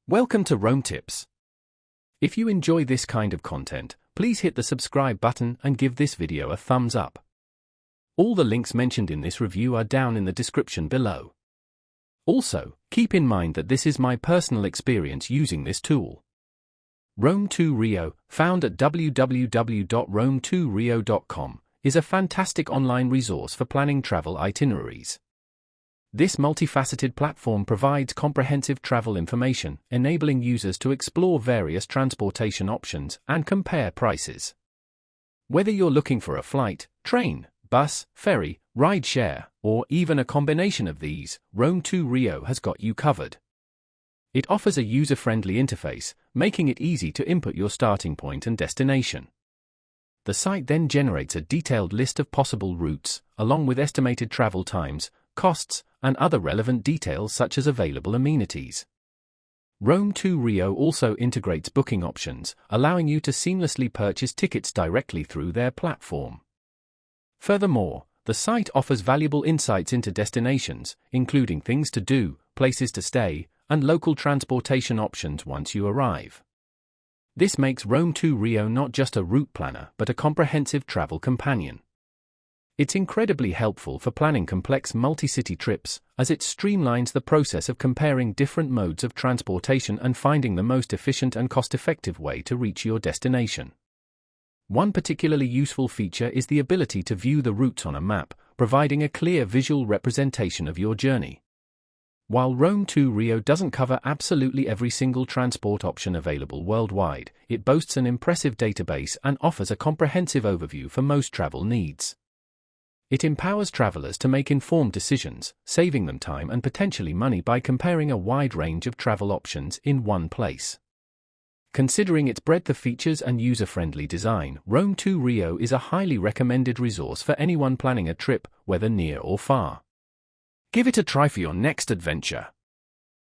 Welcome to Rome Tips. If you enjoy this kind of content, please hit the subscribe button and give this video a thumbs up. All the links mentioned in this review are down in the description below. Also, keep in mind that this is my personal experience using this tool. Rome2rio, found at www.rome2rio.com, is a fantastic online resource for planning travel itineraries. This multifaceted platform provides comprehensive travel information, enabling users to explore various transportation options and compare prices. Whether you're looking for a flight, train, bus, ferry, ride-share, or even a combination of these, Rome2rio has got you covered. It offers a user-friendly interface, making it easy to input your starting point and destination. The site then generates a detailed list of possible routes, along with estimated travel times, costs, and other relevant details such as available amenities. Rome2rio also integrates booking options, allowing you to seamlessly purchase tickets directly through their platform. Furthermore, the site offers valuable insights into destinations, including things to do, places to stay, and local transportation options once you arrive. This makes Rome2rio not just a route planner but a comprehensive travel companion. It's incredibly helpful for planning complex multi-city trips, as it streamlines the process of comparing different modes of transportation and finding the most efficient and cost-effective way to reach your destination. One particularly useful feature is the ability to view the routes on a map, providing a clear visual representation of your journey. While Rome2rio doesn't cover absolutely every single transport option available worldwide, it boasts an impressive database and offers a comprehensive overview for most travel needs. It empowers travelers to make informed decisions, saving them time and potentially money by comparing a wide range of travel options in one place. Considering its breadth of features and user-friendly design, Rome2rio is a highly recommended resource for anyone planning a trip, whether near or far. Give it a try for your next adventure.